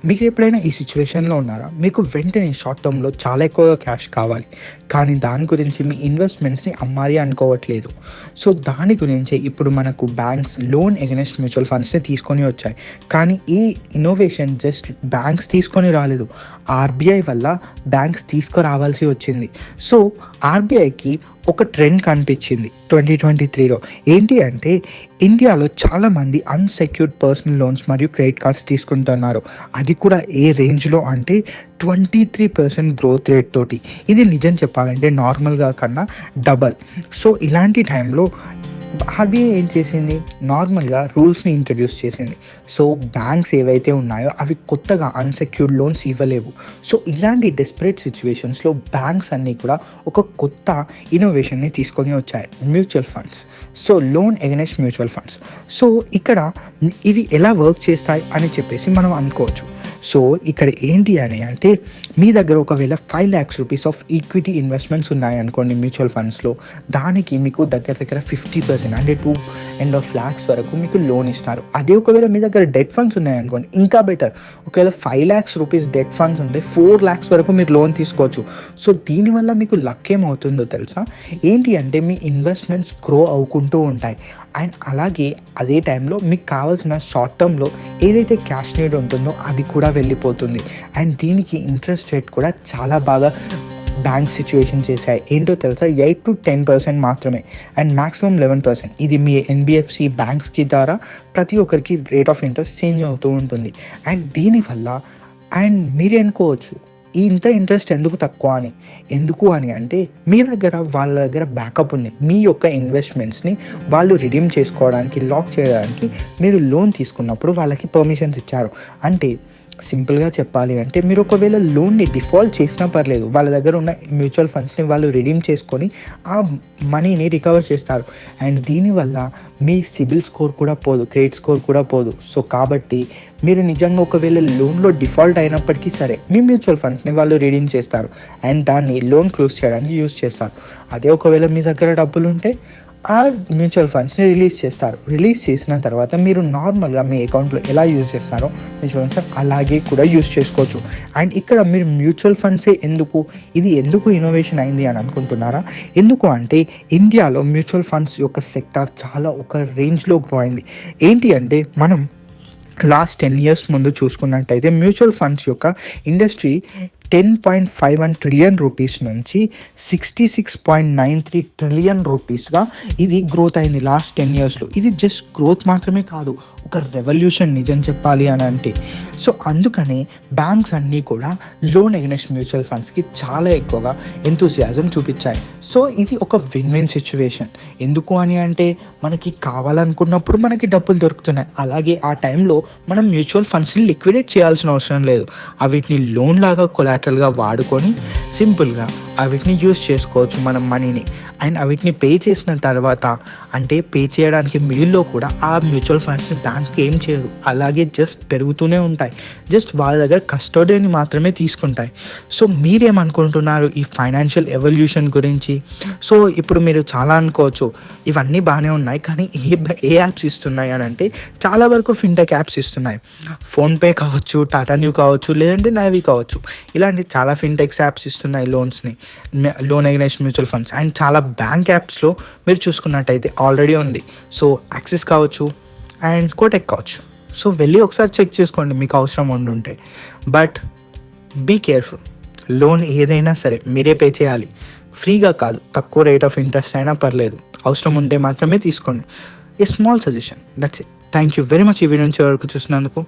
మీరు ఎప్పుడైనా ఈ సిచ్యువేషన్లో ఉన్నారా? మీకు వెంటనే షార్ట్ టర్మ్‌లో చాలా ఎక్కువగా క్యాష్ కావాలి. కానీ దాని గురించి మీ ఇన్వెస్ట్‌మెంట్స్‌ని అమ్మాలి అనుకోవట్లేదు. సో, దాని గురించే ఇప్పుడు మనకు బ్యాంక్స్ లోన్ అగైన్స్ట్ మ్యూచువల్ ఫండ్స్‌ని తీసుకొని వచ్చాయి. కానీ ఈ ఇన్నోవేషన్ జస్ట్ బ్యాంక్స్ తీసుకొని రాలేదు. ఆర్‌బీఐ వల్ల బ్యాంక్స్ తీసుకురావాల్సి వచ్చింది. సో, ఆర్‌బీఐకి ఒక ట్రెండ్ కనిపించింది 2023లో. ఏంటి అంటే ఇండియాలో చాలామంది అన్‌సెక్యూర్డ్ పర్సనల్ లోన్స్ మరియు క్రెడిట్ కార్డ్స్ తీసుకుంటున్నారు. అది కూడా ఏ రేంజ్‌లో అంటే 23% గ్రోత్ రేట్ తోటి. ఇది నిజం చెప్పాలంటే నార్మల్‌గా కన్నా డబల్. సో, ఇలాంటి టైంలో ఆర్‌బీఐ ఏం చేసింది? నార్మల్‌గా రూల్స్‌ని ఇంట్రడ్యూస్ చేసింది. సో, బ్యాంక్స్ ఏవైతే ఉన్నాయో అవి కొత్తగా అన్‌సెక్యూర్డ్ లోన్స్ ఇవ్వలేవు. సో, ఇలాంటి డెస్పరేట్ సిచ్యువేషన్స్‌లో బ్యాంక్స్ అన్నీ కూడా ఒక కొత్త ఇన్నోవేషన్‌ని తీసుకొని వచ్చాయి. Mutual funds. So, loan against mutual funds. So, ఇక్కడ ఇవి ఎలా వర్క్ చేస్తాయి అని చెప్పేసి మనం అనుకోవచ్చు. సో, ఇక్కడ ఏంటి అని అంటే మీ దగ్గర ఒకవేళ 5 lakhs rupees of equity investments ఉన్నాయనుకోండి మ్యూచువల్ ఫండ్స్లో, దానికి మీకు దగ్గర 50% అంటే 2.5 lakhs వరకు మీకు లోన్ ఇస్తారు. అదే ఒకవేళ మీ దగ్గర డెట్ ఫండ్స్ ఉన్నాయనుకోండి ఇంకా బెటర్. ఒకవేళ 5 lakhs రూపీస్ డెట్ ఫండ్స్ ఉంటే 4 lakhs వరకు మీరు లోన్ తీసుకోవచ్చు. సో, దీనివల్ల మీకు లక్ ఏమవుతుందో తెలుసా? ఏంటి అంటే మీ ఇన్వెస్ట్మెంట్స్ గ్రో అవ్వుకుంటూ ఉంటాయి. అండ్ అలాగే అదే టైంలో మీకు కావాల్సిన షార్ట్ టర్మ్లో ఏదైతే క్యాష్ నీడ్ ఉంటుందో అది కూడా వెళ్ళిపోతుంది. అండ్ దీనికి ఇంట్రెస్ట్ రేట్ కూడా చాలా బాగా బ్యాంక్ సిచ్యువేషన్ చేశాయి. ఏంటో తెలుసా? 8 to 10% మాత్రమే అండ్ మ్యాక్సిమం 11%. ఇది మీ ఎన్బిఎఫ్సి బ్యాంక్స్కి ద్వారా ప్రతి ఒక్కరికి రేట్ ఆఫ్ ఇంట్రెస్ట్ చేంజ్ అవుతూ ఉంటుంది. అండ్ దీనివల్ల మీరే అనుకోవచ్చు ఇంత ఇంట్రెస్ట్ ఎందుకు తక్కువ అని. ఎందుకు అని అంటే మీ దగ్గర వాళ్ళ దగ్గర బ్యాకప్ ఉంది. మీ యొక్క ఇన్వెస్ట్మెంట్స్ని వాళ్ళు రిడీమ్ చేసుకోవడానికి, లాక్ చేయడానికి మీరు లోన్ తీసుకున్నప్పుడు వాళ్ళకి పర్మిషన్స్ ఇచ్చారు. అంటే సింపుల్గా చెప్పాలి అంటే మీరు ఒకవేళ లోన్ని డిఫాల్ట్ చేసినా పర్లేదు, వాళ్ళ దగ్గర ఉన్న మ్యూచువల్ ఫండ్స్ని వాళ్ళు రిడీమ్ చేసుకొని ఆ మనీని రికవర్ చేస్తారు. అండ్ దీనివల్ల మీ సిబిల్ స్కోర్ కూడా పోదు, క్రెడిట్ స్కోర్ కూడా పోదు. సో, కాబట్టి మీరు నిజంగా ఒకవేళ లోన్లో డిఫాల్ట్ అయినప్పటికీ సరే మీ మ్యూచువల్ ఫండ్స్ని వాళ్ళు రిడీమ్ చేస్తారు అండ్ దాన్ని లోన్ క్లోజ్ చేయడానికి యూజ్ చేస్తారు. అదే ఒకవేళ మీ దగ్గర డబ్బులు ఉంటే ఆ మ్యూచువల్ ఫండ్స్ని రిలీజ్ చేస్తారు. రిలీజ్ చేసిన తర్వాత మీరు నార్మల్గా మీ అకౌంట్లో ఎలా యూజ్ చేస్తారో మ్యూచువల్ ఫండ్స్ అలాగే కూడా యూజ్ చేసుకోవచ్చు. అండ్ ఇక్కడ మీరు మ్యూచువల్ ఫండ్సే ఎందుకు ఇన్నోవేషన్ అయింది అని అనుకుంటున్నారా? ఎందుకు అంటే ఇండియాలో మ్యూచువల్ ఫండ్స్ యొక్క సెక్టార్ చాలా ఒక రేంజ్లో గ్రో అయింది. ఏంటి అంటే మనం లాస్ట్ 10 years ముందు చూసుకున్నట్టయితే మ్యూచువల్ ఫండ్స్ యొక్క ఇండస్ట్రీ 10.51 trillion రూపీస్ నుంచి 66.93 trillion రూపీస్గా ఇది గ్రోత్ అయింది లాస్ట్ 10 yearsలో. ఇది జస్ట్ గ్రోత్ మాత్రమే కాదు, ఒక రెవల్యూషన్ నిజం చెప్పాలి అని అంటే. సో, అందుకనే బ్యాంక్స్ అన్నీ కూడా లోన్ అగైన్స్ట్ మ్యూచువల్ ఫండ్స్కి చాలా ఎక్కువగా ఎంతూజియాజం చూపించాయి. సో, ఇది ఒక విన్ సిచ్యువేషన్. ఎందుకు అని అంటే మనకి కావాలనుకున్నప్పుడు మనకి డబ్బులు దొరుకుతున్నాయి. అలాగే ఆ టైంలో మనం మ్యూచువల్ ఫండ్స్ని లిక్విడేట్ చేయాల్సిన అవసరం లేదు. వీటిని లోన్ లాగా కొలాటరల్గా వాడుకొని సింపుల్గా వీటిని యూజ్ చేసుకోవచ్చు మనం మనీని. అండ్ వీటిని పే చేసిన తర్వాత అంటే పే చేయడానికి మిడిల్లో కూడా ఆ మ్యూచువల్ ఫండ్స్ని బ్యాంక్ ఏం చేయదు, అలాగే జస్ట్ పెరుగుతూనే ఉంటాయి. జస్ట్ వాళ్ళ దగ్గర కస్టోడియన్ని మాత్రమే తీసుకుంటాయి. సో, మీరేమనుకుంటున్నారు ఈ ఫైనాన్షియల్ ఎవల్యూషన్ గురించి? సో, ఇప్పుడు మీరు చాలా అనుకోవచ్చు ఇవన్నీ బాగానే ఉన్నాయి కానీ ఏ యాప్స్ ఇస్తున్నాయి అని అంటే చాలా వరకు ఫిన్టెక్ యాప్స్ ఇస్తున్నాయి. ఫోన్పే కావచ్చు, టాటా న్యూ కావచ్చు, లేదంటే నావీ కావచ్చు, ఇలాంటి చాలా ఫిన్టెక్స్ యాప్స్ ఇస్తున్నాయి loan against mutual funds. And చాలా బ్యాంక్ యాప్స్లో మీరు చూసుకున్నట్టయితే ఆల్రెడీ ఉంది. సో, యాక్సిస్ కావచ్చు అండ్ కోటెక్ కావచ్చు. సో, వెళ్ళి ఒకసారి చెక్ చేసుకోండి మీకు అవసరం ఉండుంటే. But be careful. లోన్ ఏదైనా సరే మీరే పే చేయాలి, ఫ్రీగా కాదు. తక్కువ రేట్ ఆఫ్ ఇంట్రెస్ట్ అయినా పర్లేదు, అవసరం ఉంటే మాత్రమే తీసుకోండి. A small suggestion, that's it. Thank you very much ఈ వీడియో నుంచి వరకు చూసినందుకు.